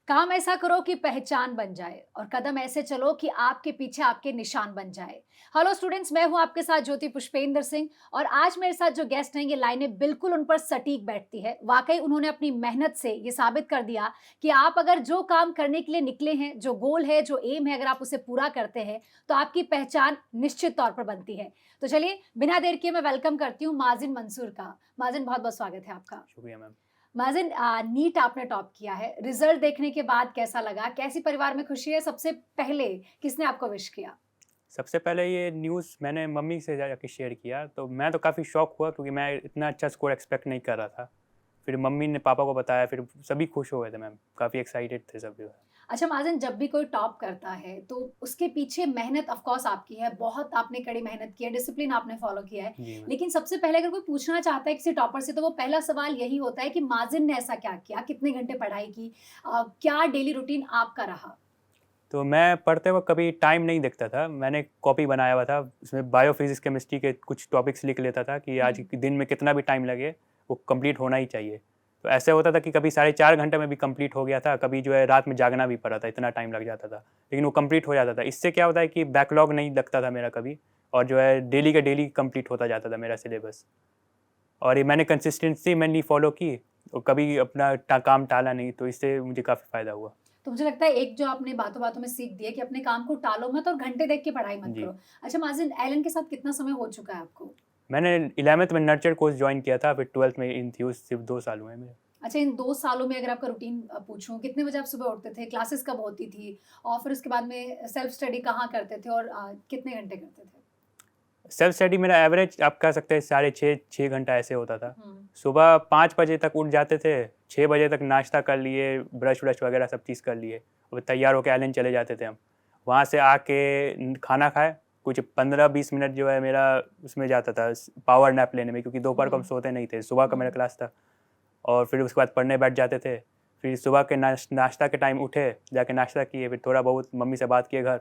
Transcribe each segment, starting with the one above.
काम ऐसा करो कि पहचान बन जाए और कदम ऐसे चलो कि आपके पीछे आपके निशान बन जाए। हेलो स्टूडेंट्स, मैं हूं आपके साथ ज्योति पुष्पेंद्र सिंह और आज मेरे साथ जो गेस्ट हैं ये लाइनें बिल्कुल उन पर सटीक बैठती है। वाकई उन्होंने अपनी मेहनत से ये साबित कर दिया कि आप अगर जो काम करने के लिए निकले हैं, जो गोल है, जो एम है, अगर आप उसे पूरा करते हैं तो आपकी पहचान निश्चित तौर पर बनती है। तो चलिए बिना देर किए मैं वेलकम करती हूँ माजिन मंसूर का। माजिन, बहुत बहुत स्वागत है आपका। शुक्रिया मैम। माजिन, नीट आपने टॉप किया है। रिजल्ट देखने के बाद कैसा लगा? कैसी परिवार में खुशी है? सबसे पहले किसने आपको विश किया? सबसे पहले ये न्यूज़ मैंने मम्मी से जाके शेयर किया, तो मैं तो काफ़ी शॉक हुआ क्योंकि मैं इतना अच्छा स्कोर एक्सपेक्ट नहीं कर रहा था। फिर मम्मी ने पापा को बताया, फिर सभी खुश हो गए थे मैम, काफ़ी एक्साइटेड थे सब जो है। अच्छा माजिन, जब भी कोई टॉप करता है तो उसके पीछे मेहनत ऑफ कोर्स आपकी है, बहुत आपने कड़ी मेहनत की है, डिसिप्लिन आपने फॉलो किया है। जी मैम। लेकिन सबसे पहले अगर कोई पूछना चाहता है किसी टॉपर से तो वो पहला सवाल यही होता है कि माजिन ने ऐसा क्या किया? कितने घंटे पढ़ाई की? क्या डेली रूटीन आपका रहा? तो मैं पढ़ते वक़्त कभी टाइम नहीं देखता था। मैंने कॉपी बनाया हुआ था, उसमें बायो, फिज़िक्स, केमिस्ट्री के कुछ टॉपिक्स लिख लेता था कि आज हुँ। के दिन में कितना भी टाइम लगे, वो कंप्लीट होना ही चाहिए। तो ऐसे होता था कि कभी साढ़े 4 घंटे में भी कंप्लीट हो गया था, कभी जो है रात में जागना भी पड़ा था, इतना टाइम लग जाता था। लेकिन वो कंप्लीट हो जाता था। इससे क्या होता है कि बैकलॉग नहीं लगता था मेरा कभी, और जो है डेली का डेली कंप्लीट होता जाता था मेरा सिलेबस। और ये मैंने कंसिस्टेंसी मेनली फ़ॉलो की और कभी अपना काम टाला नहीं, तो इससे मुझे काफ़ी फ़ायदा हुआ। तो मुझे लगता है एक जो आपने बातों-बातों में सीख दी है कि अपने काम को टालो मत और घंटे देख के पढ़ाई मत जी। करो। अच्छा माज़िन, एलन के साथ कितना समय हो चुका है आपको? मैंने 11th में नर्चर कोर्स जॉइन किया था, फिर 12th में इन्थ्यूज़, सिर्फ़ 2 साल हुए हैं मेरे। अच्छा, इन 2 सालों में अगर आपका रूटीन पूछूँ, कितने बजे आप सुबह उठते थे? क्लासेस कब होती थी? और फिर उसके बाद में सेल्फ स्टडी कहाँ करते थे और कितने घंटे करते थे? सेल्फ स्टडी मेरा एवरेज आप कह सकते हैं साढ़े 6 घंटा ऐसे होता था। हुँ। सुबह 5 बजे तक उठ जाते थे, 6 बजे तक नाश्ता कर लिए, ब्रश-व्रश वगैरह सब चीज़ कर लिए, और तैयार होके एलन चले जाते थे हम। वहाँ से आके खाना खाए, कुछ 15-20 मिनट जो है मेरा उसमें जाता था पावर नैप लेने में, क्योंकि दोपहर को हम हुँ, सोते नहीं थे, सुबह का मेरा हुँ। क्लास था। और फिर उसके बाद पढ़ने बैठ जाते थे। फिर सुबह के नाश्ता के टाइम उठे, जाके नाश्ता किए, फिर थोड़ा बहुत मम्मी से बात किए घर,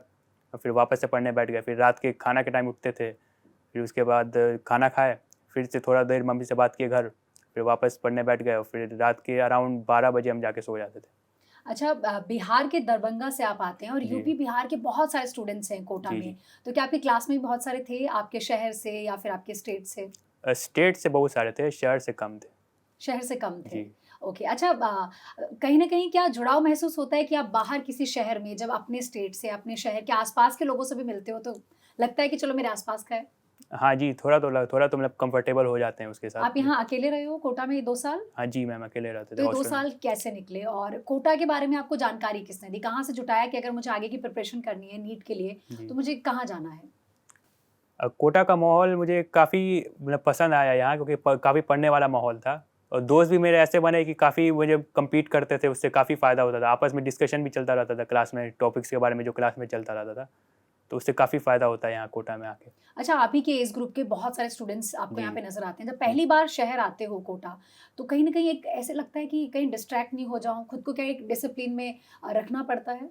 और फिर वापस से पढ़ने बैठ गए। फिर रात के खाना के टाइम उठते थे, फिर उसके बाद खाना खाए, फिर से थोड़ा देर मम्मी से बात किए घर, फिर वापस पढ़ने बैठ गए, और फिर रात के अराउंड 12 बजे हम जाके सो जाते थे। अच्छा, बिहार के दरभंगा से आप आते हैं और जी। यूपी बिहार के बहुत सारे स्टूडेंट्स हैं कोटा जी, में। जी। तो क्या आपकी क्लास में भी बहुत सारे थे आपके शहर से या फिर आपके स्टेट से? स्टेट से बहुत सारे थे, शहर से कम थे। शहर से कम थे। जी। ओके, अच्छा, कहीं न कहीं क्या जुड़ाव महसूस होता है कि आप बाहर किसी शहर में जब अपने स्टेट से, अपने शहर के आस-पास के लोगों से भी मिलते हो तो लगता है कि चलो मेरे आस-पास का है? हाँ जी, थोड़ा तो मतलब कंफर्टेबल हो जाते हैं उसके साथ आप में। यहाँ अकेले रहे हो कोटा में ये 2 साल? हाँ जी मैम, अकेले रहते थे तो ये 2 हॉस्टल में। साल कैसे निकले और कोटा के बारे में आपको जानकारी किसने दी? कहाँ से जुटाया कि अगर मुझे आगे की प्रिपरेशन करनी है नीट के लिए, तो जी। मुझे कहाँ जाना है? कोटा का माहौल मुझे काफ़ी मतलब पसंद आया यहाँ, क्योंकि काफ़ी पढ़ने वाला माहौल था, और दोस्त भी मेरे ऐसे बने कि काफ़ी मुझे कम्पीट करते थे, उससे काफ़ी फ़ायदा होता था। आपस में डिस्कशन भी चलता रहता था क्लास में, टॉपिक्स के बारे में जो क्लास में चलता रहता था, तो उससे काफ़ी फ़ायदा होता है यहाँ कोटा में आके। अच्छा, आप ही के एज ग्रुप के बहुत सारे स्टूडेंट्स आपको जी। यहाँ पे नज़र आते हैं। जब जी। पहली बार शहर आते हो कोटा, तो कहीं न कहीं एक ऐसे लगता है कि कहीं डिस्ट्रैक्ट नहीं हो जाऊँ, खुद को क्या एक डिसिप्लिन में रखना पड़ता है?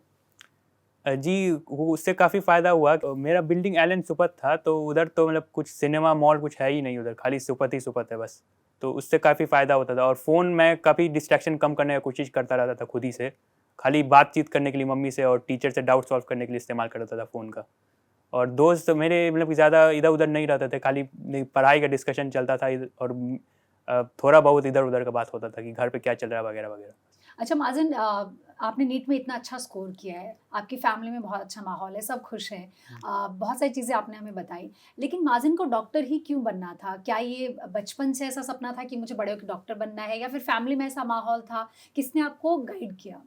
जी, वो उससे काफ़ी फ़ायदा हुआ। मेरा बिल्डिंग एलन सुपथ था, तो उधर तो मतलब कुछ सिनेमा, मॉल कुछ है ही नहीं उधर, खाली सुपथ ही सुपथ है बस। तो उससे काफ़ी फ़ायदा होता था, और फ़ोन में काफ़ी डिस्ट्रैक्शन कम करने का कोशिश करता रहता था खुद ही से। खाली बातचीत करने के लिए मम्मी से और टीचर से डाउट सॉल्व करने के लिए इस्तेमाल करता था फ़ोन का। और दोस्त मेरे मतलब कि ज़्यादा इधर-उधर नहीं रहते थे, खाली पढ़ाई का डिस्कशन चलता था, और थोड़ा बहुत इधर-उधर का बात होता था कि घर पे क्या चल रहा है वगैरह-वगैरह। अच्छा माज़िन, आपने नीट में इतना अच्छा स्कोर किया है, आपकी फैमिली में बहुत अच्छा माहौल है, सब खुश हैं। बहुत सारी चीज़ें आपने हमें बताई। लेकिन माज़िन को डॉक्टर ही क्यों बनना था? क्या ये बचपन से ऐसा सपना था कि मुझे बड़े होके डॉक्टर बनना है या फिर फैमिली में ऐसा माहौल था? किसने आपको गाइड किया?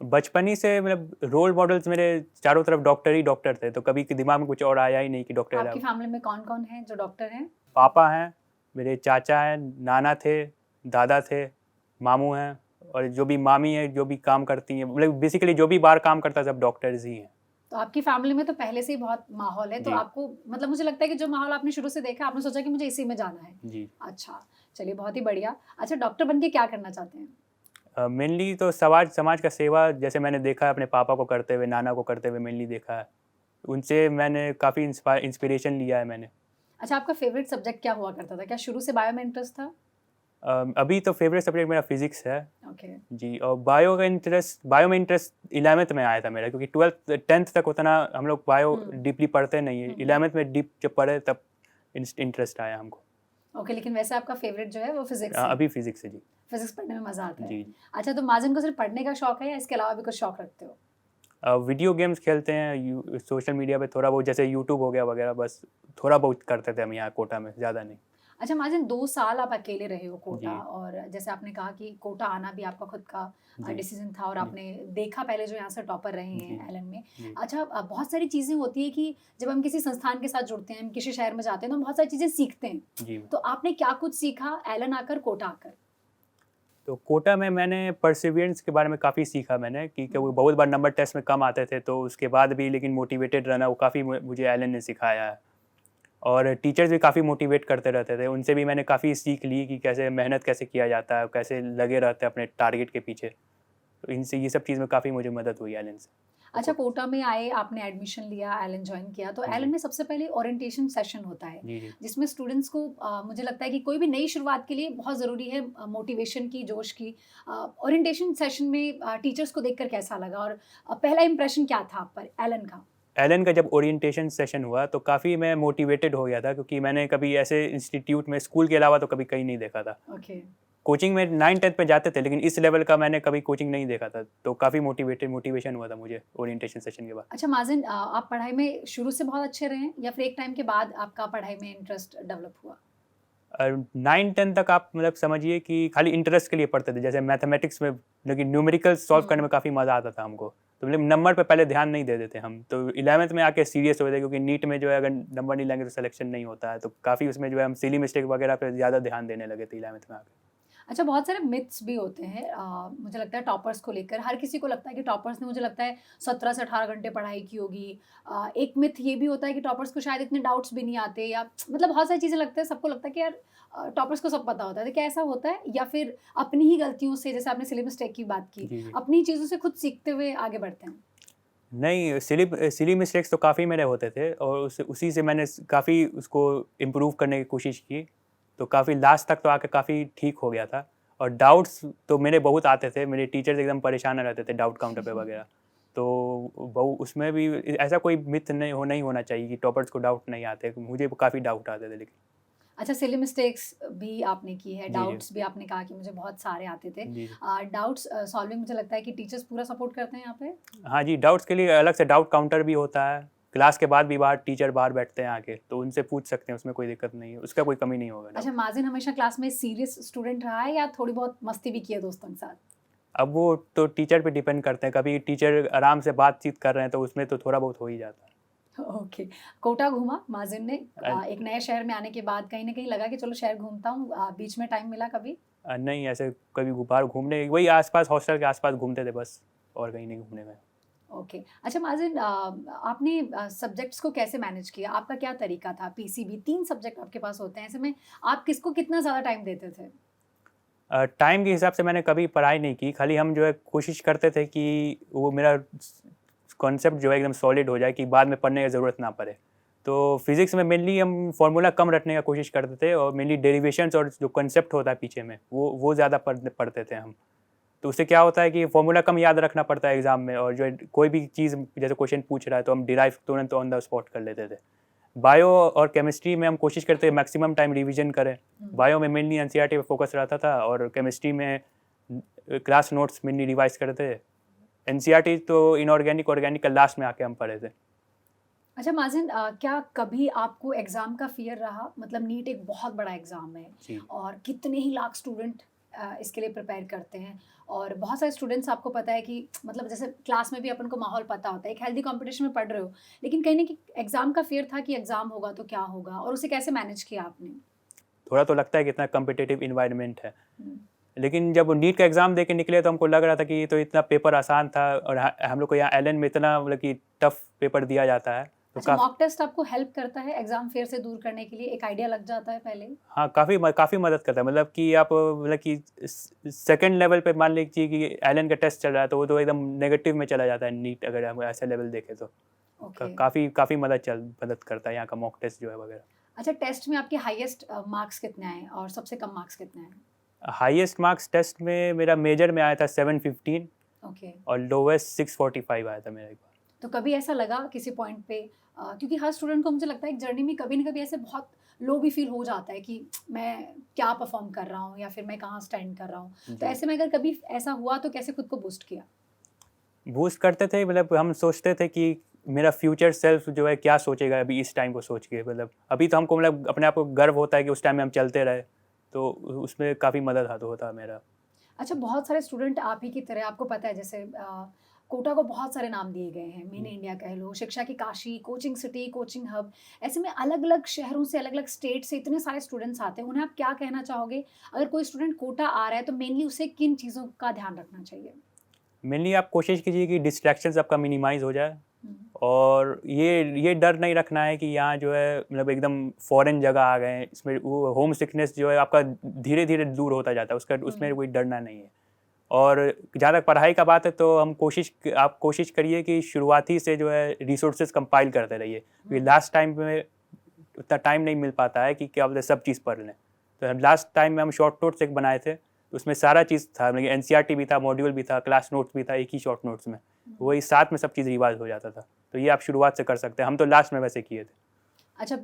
बचपन ही से मतलब रोल मॉडल्स मेरे चारों तरफ डॉक्टर ही डॉक्टर थे, तो कभी दिमाग में कुछ और आया ही नहीं कि डॉक्टर आपकी अब। फैमिली में कौन-कौन है जो डॉक्टर हैं? पापा हैं, मेरे चाचा हैं, नाना थे, दादा थे, मामू हैं, और जो भी मामी हैं, जो भी काम करती हैं, मतलब बेसिकली जो भी बाहर काम करता है सब डॉक्टर्स ही हैं। तो आपकी फैमिली में तो पहले से ही बहुत माहौल है, तो जी। आपको मतलब मुझे लगता है कि जो माहौल आपने शुरू से देखा, आपने सोचा कि मुझे इसी में जाना है। जी। अच्छा, चलिए बहुत ही बढ़िया। अच्छा, डॉक्टर बन के क्या करना चाहते हैं? मेनली तो समाज समाज का सेवा, जैसे मैंने देखा है अपने पापा को करते हुए, नाना को करते हुए मेनली देखा है। उनसे मैंने काफ़ी इंस्पिरेशन लिया है मैंने। अच्छा, आपका फ़ेवरेट सब्जेक्ट क्या हुआ करता था? क्या शुरू से बायो में इंटरेस्ट था? अभी तो फेवरेट सब्जेक्ट मेरा फिजिक्स है ओके जी। और बायो में इंटरेस्ट 11th में आया था मेरा, क्योंकि 12th 10th तक उतना हम लोग बायो डीपली पढ़ते नहीं है। 11th में डीप जब पढ़े तब इंटरेस्ट आया हमको। ओके, लेकिन वैसे आपका फेवरेट जो है वो फिजिक्स है। अभी फिजिक्स है जी। फिजिक्स पढ़ने में मजा आता है। जी। अच्छा, तो माजिन को सिर्फ पढ़ने का शौक है या इसके अलावा भी कुछ शौक रखते हो? वीडियो गेम्स खेलते हैं, सोशल मीडिया पे थोड़ा बहुत, जैसे यूट्यूब हो गया वगैरह, बस थोड़ा बहुत करते थे हम यहाँ कोटा में, ज़्यादा नहीं। अच्छा माजिन, 2 साल आप अकेले रहे हो कोटा, जी। और जैसे आपने कहा कि कोटा आना भी आपका खुद का जी। डिसीजन था, और जी। आपने देखा पहले जो यहाँ से टॉपर रहे हैं जी। एलन में। जी। अच्छा, बहुत सारी चीज़ें होती है कि जब हम किसी संस्थान के साथ जुड़ते हैं, हम किसी शहर में जाते हैं, तो हम बहुत सारी चीज़ें सीखते हैं। जी। तो आपने क्या कुछ सीखा एलन आकर, कोटा आकर? तो कोटा में मैंने परसिवियरेंस के बारे में काफ़ी सीखा मैंने, कि वो बहुत बार नंबर टेस्ट में कम आते थे, तो उसके बाद भी लेकिन मोटिवेटेड रहना, वो काफ़ी मुझे एलन ने सिखाया है। और टीचर्स भी काफ़ी मोटिवेट करते रहते थे, उनसे भी मैंने काफ़ी सीख ली कि कैसे मेहनत कैसे किया जाता है, कैसे लगे रहते हैं अपने टारगेट के पीछे। तो इनसे ये सब चीज़ में काफ़ी मुझे मदद हुई एलन से। अच्छा, कोटा में आए, आपने एडमिशन लिया, एलन ज्वाइन किया, तो जी। एलन में सबसे पहले ओरिएंटेशन सेशन होता है, जी। जी। जिसमें स्टूडेंट्स को मुझे लगता है कि कोई भी नई शुरुआत के लिए बहुत ज़रूरी है मोटिवेशन की, जोश की। ओरिएंटेशन सेशन में टीचर्स को देखकर कैसा लगा, और पहला इंप्रेशन क्या था आप पर एलन का? एलन का जब ओरिएंटेशन सेशन हुआ तो काफ़ी मैं मोटिवेटेड हो गया था, क्योंकि मैंने कभी ऐसे इंस्टीट्यूट में स्कूल के अलावा तो कभी कहीं नहीं देखा था। ओके। कोचिंग में 9-10 में जाते थे, लेकिन इस लेवल का मैंने कभी कोचिंग नहीं देखा था, तो काफ़ी मोटिवेशन हुआ था मुझे ओरिएंटेशन सेशन के बाद। अच्छा माजिन, आप पढ़ाई में शुरू से बहुत अच्छे रहे हैं, या फिर एक टाइम के बाद आपका पढ़ाई में इंटरेस्ट डेवलप हुआ? 9-10 तक आप मतलब समझिए कि खाली इंटरेस्ट के लिए पढ़ते थे, जैसे मैथमेटिक्स में, लेकिन न्यूमेरिकल्स सॉल्व करने में काफ़ी मज़ा आता था हमको, तो मतलब नंबर पे पहले ध्यान नहीं देते थे हम। तो 11th में आके सीरियस हो गए थे, क्योंकि नीट में जो है अगर नंबर नहीं लेंगे तो सिलेक्शन नहीं होता है, तो काफ़ी उसमें जो है हम सिली मिस्टेक वगैरह पे ज़्यादा ध्यान देने लगे थे 11th में आके। अच्छा, बहुत सारे मिथ्स भी होते हैं मुझे लगता है टॉपर्स को लेकर। हर किसी को लगता है कि टॉपर्स ने, मुझे लगता है, 17 से 18 घंटे पढ़ाई की होगी। एक मिथ ये भी होता है कि टॉपर्स को शायद इतने डाउट्स भी नहीं आते, या मतलब बहुत सारी चीज़ें लगता है, सबको लगता है कि यार टॉपर्स को सब पता होता है। तो क्या ऐसा होता है, या फिर अपनी ही गलतियों से, जैसे आपने सिली मिस्टेक की बात की, जी। जी। अपनी चीज़ों से खुद सीखते हुए आगे बढ़ते हैं? नहीं, सिली मिस्टेक्स तो काफ़ी मेरे होते थे, और उसी से मैंने काफ़ी उसको इम्प्रूव करने की कोशिश की, तो काफ़ी लास्ट तक तो आके काफ़ी ठीक हो गया था। और डाउट्स तो मेरे बहुत आते थे, मेरे टीचर्स एकदम परेशान रहते थे डाउट काउंटर पे वगैरह। तो बहु उसमें भी ऐसा कोई मिथ नहीं होना चाहिए कि टॉपर्स को डाउट नहीं आते, मुझे काफ़ी डाउट आते थे लेकिन। अच्छा, सिली मिस्टेक्स भी आपने की है, जी। जी। डाउट्स भी आपने कहा कि मुझे बहुत सारे आते थे। जी। डाउट्स सॉल्विंग, मुझे लगता है कि टीचर्स पूरा सपोर्ट करते हैं यहाँ पे। हाँ जी, डाउट्स के लिए अलग से डाउट काउंटर भी होता है। क्लास के बाद भी बाहर टीचर बाहर बैठते हैं आके, तो उनसे पूछ सकते हैं, उसमें कोई दिक्कत नहीं है, उसका कोई कमी नहीं होगा अच्छा, डाउट। माजिन हमेशा क्लास में सीरियस स्टूडेंट रहा है, या थोड़ी बहुत मस्ती भी की है दोस्तों के साथ? अब वो तो टीचर पे डिपेंड करते हैं, कभी टीचर आराम से बातचीत कर रहे हैं तो उसमें तो थोड़ा बहुत हो ही जाता है। ओके। कोटा घूमा माजिन ने, अ, एक नए शहर में आने के बाद कहीं न कहीं लगा कि चलो शहर घूमता हूँ, बीच में टाइम मिला कभी? नहीं, ऐसे कभी बाहर घूमने, वही आसपास हॉस्टल के आसपास घूमते थे बस, और कहीं नहीं घूमने गए। ओके। अच्छा माजिन, आपने सब्जेक्ट्स को कैसे मैनेज किया? आपका क्या तरीका था? पीसीबी 3 सब्जेक्ट आपके पास होते हैं, ऐसे में आप किसको कितना ज़्यादा टाइम देते थे? टाइम के हिसाब से मैंने कभी पढ़ाई नहीं की, खाली हम जो है कोशिश करते थे कि वो मेरा कॉन्सेप्ट जो है एकदम सॉलिड हो जाए, कि बाद में पढ़ने की ज़रूरत ना पड़े। तो फिज़िक्स में मेनली हम फार्मूला कम रटने का कोशिश करते थे, और मेनली डेरिवेशंस और जो कॉन्सेप्ट होता है पीछे में, वो ज़्यादा पढ़ते थे हम। तो उससे क्या होता है कि फार्मूला कम याद रखना पड़ता है एग्ज़ाम में, और जो है कोई भी चीज़ जैसे क्वेश्चन पूछ रहा है तो हम डिराइव तुरंत ऑन द स्पॉट कर लेते थे। बायो और केमिस्ट्री में हम कोशिश करते थे मैक्सिमम टाइम रिवीजन करें। बायो में मेनली एनसीईआरटी पे फोकस रहता था, और केमिस्ट्री में क्लास नोट्स मेनली रिवाइज करते थे। एनसीईआरटी तो इनऑर्गेनिक ऑर्गेनिक का लास्ट में आके हम पढ़े थे। अच्छा माजिन, क्या कभी आपको एग्ज़ाम का फ़ियर रहा? मतलब नीट एक बहुत बड़ा एग्ज़ाम है, जी। और कितने ही लाख स्टूडेंट इसके लिए प्रिपेयर करते हैं, और बहुत सारे स्टूडेंट्स, आपको पता है कि मतलब जैसे क्लास में भी अपन को माहौल पता होता है, एक हेल्दी कंपटीशन में पढ़ रहे हो, लेकिन कहीं न कहीं एग्ज़ाम का फ़ियर था कि एग्ज़ाम होगा तो क्या होगा, और उसे कैसे मैनेज किया आपने? थोड़ा तो लगता है कि इतना कॉम्पिटिटिव इन्वायरमेंट है, हुँ। लेकिन जब नीट का एग्ज़ाम दे के निकले तो हमको लग रहा था कि ये तो इतना पेपर आसान था, और हम लोग को यहाँ एलन में इतना मतलब कि टफ पेपर दिया जाता है, तो अच्छा, मॉक टेस्ट आपको हेल्प करता है एग्ज़ाम फ़ियर से दूर करने के लिए? एक आइडिया लग जाता है पहले ही? हाँ, काफ़ी मदद करता है, मतलब कि आप मतलब कि सेकंड लेवल पे मान लीजिए कि एलन का टेस्ट चल रहा है, तो वो तो एकदम नेगेटिव में चला जाता है नीट, अगर हम ऐसे लेवल देखें तो। ओके। काफ़ी मदद करता है यहाँ का मॉक टेस्ट जो है वगैरह। अच्छा, टेस्ट में आपके हाईएस्ट मार्क्स कितने आए, और सबसे कम मार्क्स कितने आए? हाईएस्ट मार्क्स टेस्ट में मेरा मेजर में आया था 715 ओके। और लोवेस्ट 645 आया था मेरा एक बार। तो कभी ऐसा लगा किसी पॉइंट पे क्योंकि हर स्टूडेंट को मुझे लगता है एक जर्नी में कभी ना कभी ऐसे बहुत लो भी फील हो जाता है कि मैं क्या परफॉर्म कर रहा हूँ या फिर मैं कहाँ स्टैंड कर रहा हूँ, तो जी। ऐसे में अगर कभी ऐसा हुआ तो कैसे खुद को बूस्ट किया? बूस्ट करते थे, मतलब हम सोचते थे कि मेरा फ्यूचर सेल्फ जो है क्या सोचेगा अभी इस टाइम को सोच के, मतलब अभी तो हमको मतलब अपने आप को गर्व होता है कि उस टाइम में हम चलते रहे, तो उसमें काफ़ी मदद हाथ होता मेरा। अच्छा, बहुत सारे स्टूडेंट आप ही की तरह, आपको पता है जैसे कोटा को बहुत सारे नाम दिए गए हैं, मिनी इंडिया कह लो, शिक्षा की Kashi, coaching city, coaching hub. ऐसे में अलग अलग शहरों से, अलग अलग स्टेट से इतने सारे स्टूडेंट्स आते हैं, उन्हें आप क्या कहना चाहोगे? अगर कोई स्टूडेंट कोटा आ रहा है तो मेनली उसे किन चीज़ों का ध्यान रखना चाहिए? मेनली आप कोशिश कीजिए कि डिस्ट्रैक्शंस आपका मिनिमाइज़ हो जाए, हम्म, और ये डर नहीं रखना है कि यहाँ जो है मतलब एकदम फॉरेन जगह आ गए हैं, इसमें वो होम सिकनेस जो है आपका धीरे धीरे दूर होता जाता है, उसका उसमें हम्म, कोई डरना नहीं है। और जहाँ तक पढ़ाई का बात है तो आप कोशिश करिए कि शुरुआती से जो है रिसोर्सेज कंपाइल करते रहिए, क्योंकि लास्ट टाइम में उतना टाइम नहीं मिल पाता है कि क्या बोलते हैं सब चीज़ पढ़ लें। तो लास्ट टाइम में हम शॉर्ट नोट्स एक बनाए थे, तो उसमें सारा चीज़ था, मतलब एनसीईआरटी भी था, मॉड्यूल भी था, क्लास नोट्स भी था एक ही शॉर्ट नोट्स में, वही साथ में सब चीज़ रिवाइज हो जाता था। तो ये आप शुरुआत से कर सकते हैं, हम तो लास्ट में वैसे किए थे। अच्छा,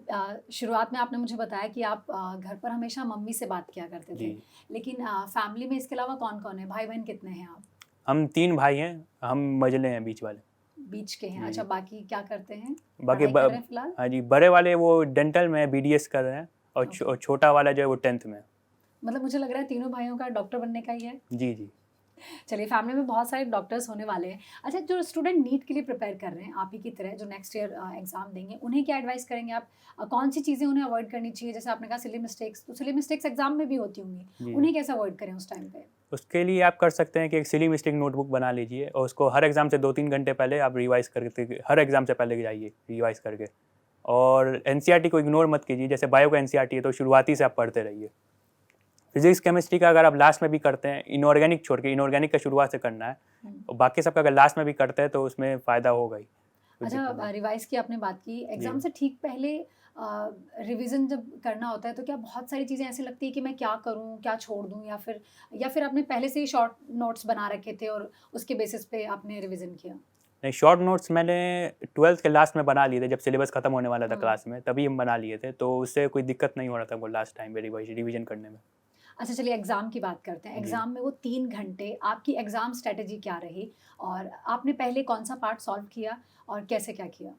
शुरुआत में आपने मुझे बताया कि आप घर पर हमेशा मम्मी से बात किया करते जी। थे, लेकिन फैमिली में इसके अलावा कौन कौन है? भाई बहन कितने हैं आप? हम 3 भाई हैं, हम मझले हैं बीच वाले। बीच के हैं। जी। अच्छा, बाकी क्या करते हैं? बाकी पढ़ाई कर रहे हैं ब फिलहाल? हाँ जी, बड़े वाले वो डेंटल में बीडीएस कर रहे हैं, और ओके। छोटा वाला जो है वो 10th में है। मतलब मुझे लग रहा है तीनों भाइयों का डॉक्टर बनने का ही है। जी, जी। चलिए, फैमिली में बहुत सारे डॉक्टर्स होने वाले हैं। अच्छा, जो स्टूडेंट नीट के लिए प्रिपेयर कर रहे हैं आप ही की तरह, जो नेक्स्ट ईयर एग्जाम देंगे, उन्हें क्या एडवाइस करेंगे आप? कौन सी चीज़ें उन्हें अवॉइड करनी चाहिए? जैसे आपने कहा सिली मिस्टेक्स, तो सिली मिस्टेक्स एग्जाम में भी होती होंगी, जी, उन्हें कैसे अवॉइड करें उस टाइम पे? उसके लिए आप कर सकते हैं कि एक सिली मिस्टेक नोटबुक बना लीजिए, और उसको हर एग्ज़ाम से 2-3 घंटे पहले आप रिवाइज़ करके, हर एग्ज़ाम से पहले जाइए रिवाइज़ करके। और एनसीईआरटी को इग्नोर मत कीजिए, जैसे बायो का एनसीईआरटी है तो शुरुआती से आप पढ़ते रहिए। फिजिक्स केमिस्ट्री का अगर आप लास्ट में भी करते हैं, इनऑर्गेनिक छोड़ के, इनऑर्गेनिक का शुरुआत से करना है, हम्म। और बाकी सबका अगर लास्ट में भी करते हैं तो उसमें फ़ायदा होगा ही, कोई दिक्कत अच्छा, नहीं। रिवाइज की आपने बात की, एग्जाम जी। से ठीक पहले रिवीजन जब करना होता है तो क्या बहुत सारी चीज़ें ऐसी लगती है कि मैं क्या करूं, क्या छोड़ दूं, या फिर आपने पहले से ही शॉर्ट नोट्स बना रखे थे और उसके बेसिस पे आपने रिवीजन किया? नहीं, शॉर्ट नोट्स मैंने 12th के लास्ट में बना लिए थे, जब सिलेबस खत्म होने वाला था हम्म। क्लास में, तभी हम बना लिए थे, तो उससे कोई दिक्कत नहीं हो रहा था वो लास्ट टाइम में रिवीजन करने में। अच्छा, चलिए एग्ज़ाम की बात करते हैं। जी। एग्ज़ाम में वो 3 घंटे आपकी एग्ज़ाम स्ट्रैटेजी क्या रही? और आपने पहले कौन-सा पार्ट सॉल्व किया और कैसे क्या किया?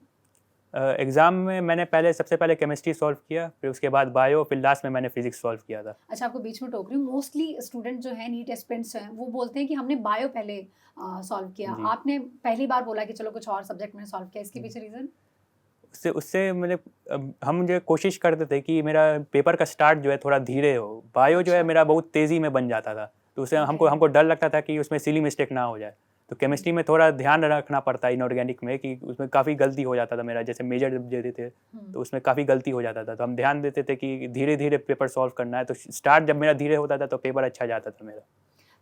एग्ज़ाम में मैंने पहले सबसे पहले केमिस्ट्री सॉल्व किया, फिर उसके बाद बायो, फिर लास्ट में मैंने फिजिक्स सॉल्व किया था। अच्छा, आपको बीच में टोक रही हूँ। मोस्टली स्टूडेंट जो हैं, नीट एस्पिरेंट्स हैं, वो बोलते हैं कि हमने बायो पहले सॉल्व किया। जी। आपने पहली बार बोला कि चलो कुछ और सब्जेक्ट मैंने सॉल्व किया, इसके हुँ। पीछे रीज़न? उससे उससे मतलब हम जो कोशिश करते थे कि मेरा पेपर का स्टार्ट जो है थोड़ा धीरे हो। बायो जो है अच्छा, मेरा बहुत तेज़ी में बन जाता था, तो उससे हमको ओके। हमको डर लगता था कि उसमें सिली मिस्टेक ना हो जाए। तो हुँ, केमिस्ट्री में थोड़ा ध्यान रखना पड़ता है इनऑर्गेनिक में, कि उसमें काफ़ी गलती हो जाता था मेरा, जैसे मेजर जब देते थे, हुँ। तो उसमें काफ़ी गलती हो जाता था। तो हम ध्यान देते थे कि धीरे-धीरे पेपर सॉल्व करना है, तो स्टार्ट जब मेरा धीरे होता था तो पेपर अच्छा जाता था मेरा।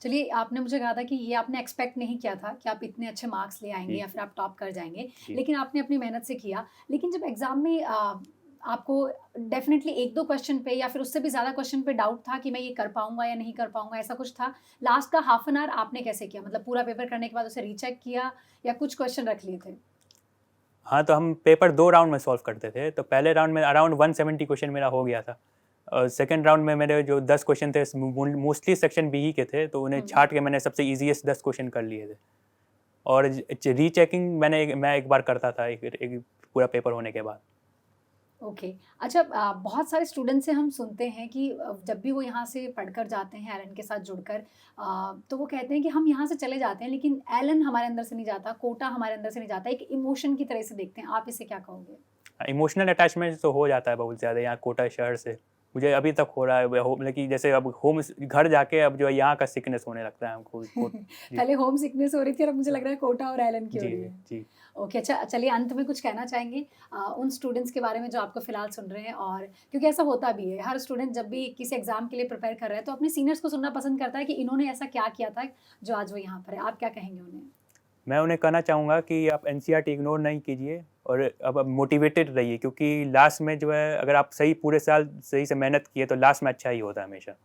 चलिए, आपने मुझे कहा था कि ये आपने एक्सपेक्ट नहीं किया था कि आप इतने अच्छे मार्क्स ले आएँगे जी, या फिर आप टॉप कर जाएँगे, जी। लेकिन आपने अपनी मेहनत से किया। लेकिन जब एग्ज़ाम में आपको डेफ़िनिटली 1-2 क्वेश्चन पे या फिर उससे भी ज़्यादा क्वेश्चन पे डाउट था कि मैं ये कर पाऊँगा या नहीं कर पाऊँगा, ऐसा कुछ था? लास्ट का हाफ एन आवर आपने कैसे किया? मतलब पूरा पेपर करने के बाद उसे रीचेक किया या कुछ क्वेश्चन रख लिए थे? हाँ, तो हम पेपर 2 राउंड में सॉल्व करते थे, तो पहले राउंड में अराउंड 170 क्वेश्चन मेरा हो गया था। और सेकंड राउंड में मेरे जो 10 क्वेश्चन थे मोस्टली सेक्शन बी ही के थे, तो उन्हें हुँ। छाँट के मैंने सबसे ईज़ीएस्ट 10 क्वेश्चन कर लिए थे। और रीचेकिंग मैं एक बार करता था, एक पूरा पेपर होने के बाद। ओके। अच्छा, बहुत सारे स्टूडेंट से हम सुनते हैं कि जब भी वो यहाँ से पढ़कर जाते हैं एलन के साथ जुड़कर, तो वो कहते हैं कि हम यहाँ से चले जाते हैं लेकिन एलन हमारे अंदर से नहीं जाता, कोटा हमारे अंदर से नहीं जाता, एक इमोशन की तरह से देखते हैं। आप इसे क्या कहोगे? इमोशनल अटैचमेंट तो हो जाता है बहुत ज़्यादा यहाँ कोटा शहर से। मुझे अभी तक हो रहा है, मतलब कि जैसे अब घर जाके अब जो है यहाँ का सिकनेस होने लगता है हमको। जी, पहले होम सिकनेस हो रही थी और अब मुझे लग रहा है कोटा और एलन की हो जी, रही है। जी। ओके, अच्छा, चलिए अंत में कुछ कहना चाहेंगे उन स्टूडेंट्स के बारे में जो आपको फ़िलहाल सुन रहे हैं? और क्योंकि ऐसा होता भी है, हर स्टूडेंट जब भी किसी एग्ज़ाम के लिए प्रिपेयर कर रहा है तो अपने सीनियर्स को सुनना पसंद करता है कि इन्होंने ऐसा क्या किया था जो आज वो यहाँ पर है। आप क्या कहेंगे उन्हें? मैं उन्हें कहना चाहूँगा कि आप एनसीईआरटी इग्नोर नहीं कीजिए, और अब मोटिवेटेड रहिए, क्योंकि लास्ट में जो है अगर आप पूरे साल सही से मेहनत किए तो लास्ट में अच्छा ही होता है हमेशा।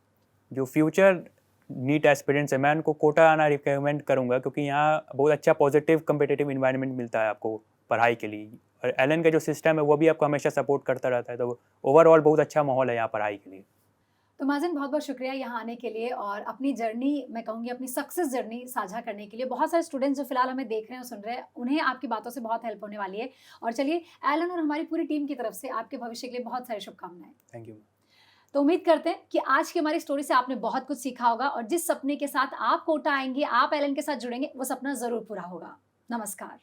जो फ्यूचर नीट एस्पिरेंट्स है मैं उनको कोटा आना रिकमेंड करूँगा, क्योंकि यहाँ बहुत अच्छा पॉजिटिव कम्पिटिटिव इन्वायरमेंट मिलता है आपको पढ़ाई के लिए। और एलन का जो सिस्टम है वो भी आपको हमेशा सपोर्ट करता रहता है, तो ओवरऑल बहुत अच्छा माहौल है यहाँ पढ़ाई के लिए। तो माज़िन बहुत बहुत शुक्रिया यहाँ आने के लिए और अपनी जर्नी, मैं कहूँगी अपनी सक्सेस जर्नी साझा करने के लिए। बहुत सारे स्टूडेंट्स जो फिलहाल हमें देख रहे हैं और सुन रहे हैं, उन्हें आपकी बातों से बहुत हेल्प होने वाली है। और चलिए, एलन और हमारी पूरी टीम की तरफ से आपके भविष्य के लिए बहुत सारी शुभकामनाएं। Thank you. तो उम्मीद करते हैं कि आज की हमारी स्टोरी से आपने बहुत कुछ सीखा होगा और जिस सपने के साथ आप कोटा आएंगे, आप एलन के साथ जुड़ेंगे, वो सपना ज़रूर पूरा होगा। नमस्कार।